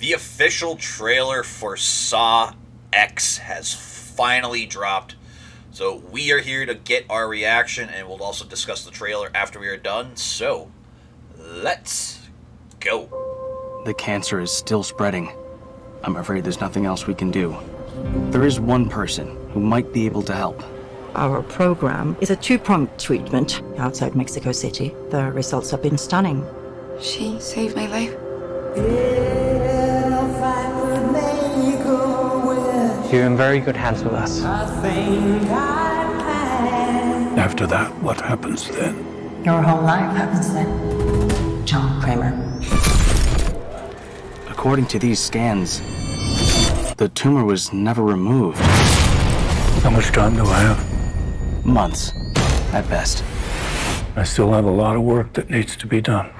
The official trailer for Saw X has finally dropped. So we are here to get our reaction, and we'll also discuss the trailer after we are done. So, let's go. The cancer is still spreading. I'm afraid there's nothing else we can do. There is one person who might be able to help. Our program is a two-pronged treatment outside Mexico City. The results have been stunning. She saved my life. You're in very good hands with us. After that, what happens then? Your whole life happens then. John Kramer. According to these scans, the tumor was never removed. How much time do I have? Months, at best. I still have a lot of work that needs to be done.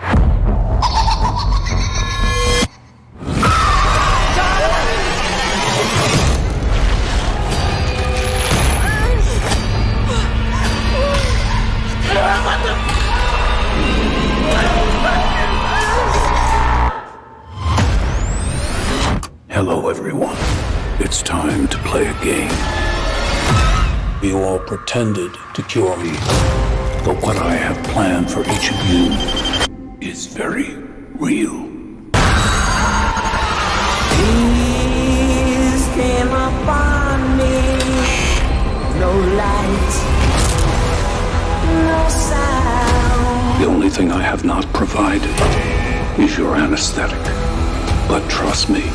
Hello, everyone. It's time to play a game. You all pretended to cure me, but what I have planned for each of you is very real. Peace came upon me. No light, no sound. The only thing I have not provided is your anesthetic. But trust me,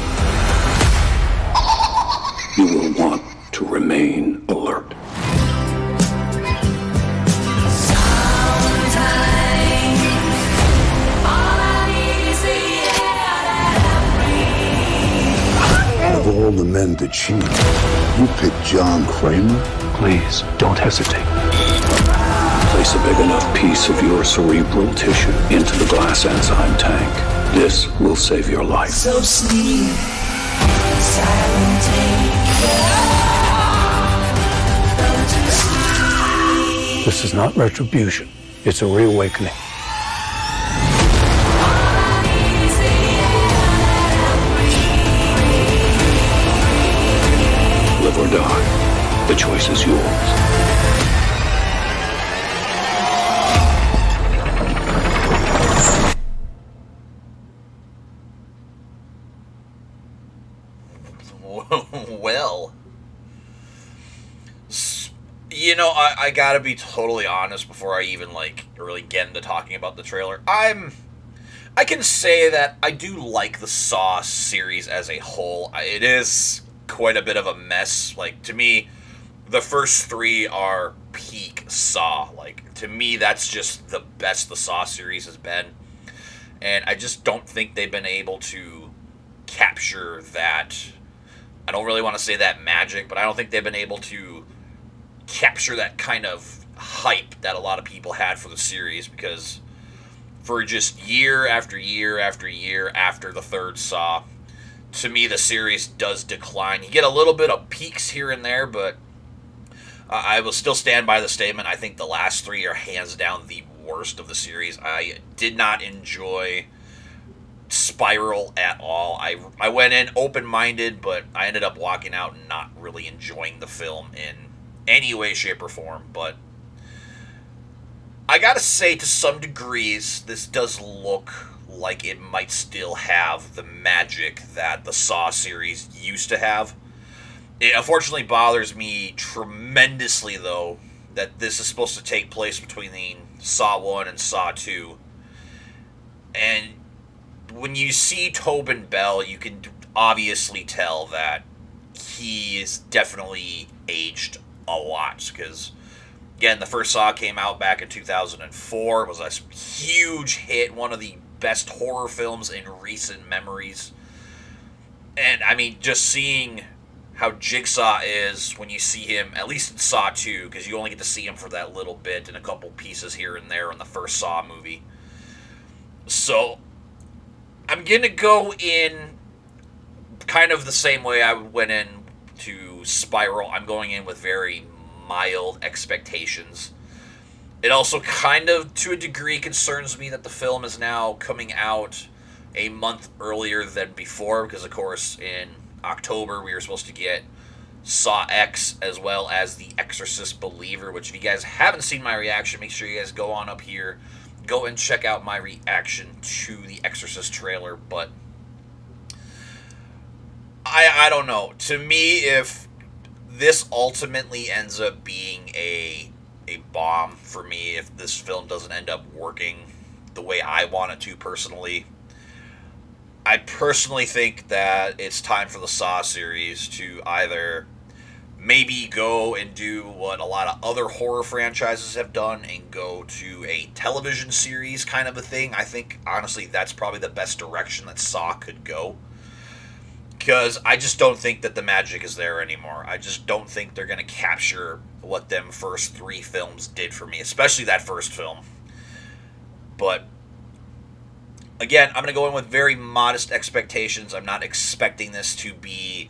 you will want to remain alert. Out of all the men to cheat, you picked John Kramer? Please, don't hesitate. Place a big enough piece of your cerebral tissue into the glass enzyme tank. This will save your life. So sleep, silent This is not retribution. It's a reawakening. Live or die. The choice is yours. Well, you know, I gotta be totally honest before I even, really get into talking about the trailer. I can say that I do like the Saw series as a whole. It is quite a bit of a mess. To me, the first three are peak Saw. To me, that's just the best the Saw series has been. And I just don't think they've been able to capture that. I don't really want to say that magic, but I don't think they've been able to capture that kind of hype that a lot of people had for the series, because for just year after year after year after the third Saw, to me the series does decline. You get a little bit of peaks here and there, but I will still stand by the statement. I think the last three are hands down the worst of the series. I did not enjoy Spiral at all. I went in open-minded, but I ended up walking out and not really enjoying the film in any way, shape, or form. But I gotta say, to some degrees, this does look like it might still have the magic that the Saw series used to have. It unfortunately bothers me tremendously, though, that this is supposed to take place between Saw 1 and Saw 2. And when you see Tobin Bell, you can obviously tell that he is definitely aged a lot. Because, again, the first Saw came out back in 2004. It was a huge hit, one of the best horror films in recent memories. And, I mean, just seeing how Jigsaw is when you see him, at least in Saw 2, because you only get to see him for that little bit and a couple pieces here and there in the first Saw movie. So I'm going to go in kind of the same way I went in to Spiral. I'm going in with very mild expectations. It also kind of, to a degree, concerns me that the film is now coming out a month earlier than before, because of course in October we were supposed to get Saw X as well as The Exorcist Believer, which if you guys haven't seen my reaction, make sure you guys go on up here, go and check out my reaction to the Exorcist trailer. But I don't know. To me, if this ultimately ends up being a bomb for me, if this film doesn't end up working the way I want it to personally, I personally think that it's time for the Saw series to either maybe go and do what a lot of other horror franchises have done and go to a television series kind of a thing. I think, honestly, that's probably the best direction that Saw could go. Because I just don't think that the magic is there anymore. I just don't think they're going to capture what them first 3 films did for me, especially that first film. But again, I'm going to go in with very modest expectations. I'm not expecting this to be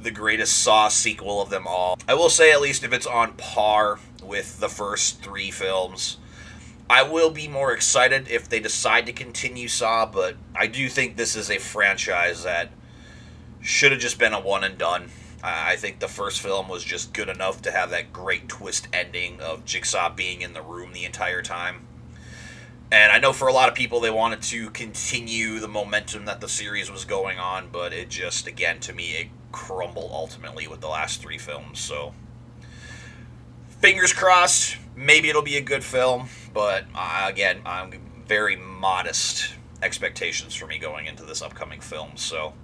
the greatest Saw sequel of them all. I will say, at least if it's on par with the first 3 films, I will be more excited if they decide to continue Saw, but I do think this is a franchise that should have just been a one and done. I think the first film was just good enough to have that great twist ending of Jigsaw being in the room the entire time. And I know for a lot of people they wanted to continue the momentum that the series was going on, but it just, again, to me, it crumbled ultimately with the last 3 films. So, fingers crossed, maybe it'll be a good film, but again, I'm very modest expectations for me going into this upcoming film. So,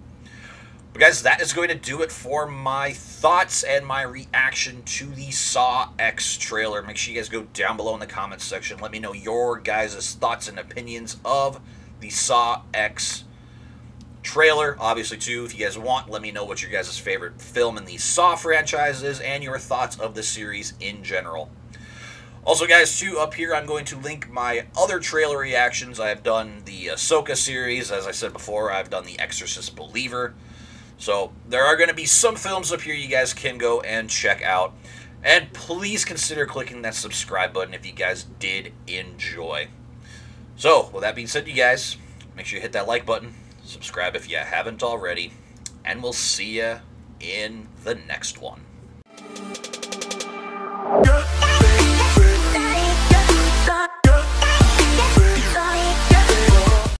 but guys, that is going to do it for my thoughts and my reaction to the Saw X trailer. Make sure you guys go down below in the comments section. Let me know your guys' thoughts and opinions of the Saw X trailer. Obviously, too, if you guys want, let me know what your guys' favorite film in the Saw franchise is and your thoughts of the series in general. Also, guys, too, up here I'm going to link my other trailer reactions. I have done the Ahsoka series. As I said before, I've done The Exorcist Believer. So there are going to be some films up here you guys can go and check out. And please consider clicking that subscribe button if you guys did enjoy. So, with that being said, you guys, make sure you hit that like button, subscribe if you haven't already, and we'll see you in the next one.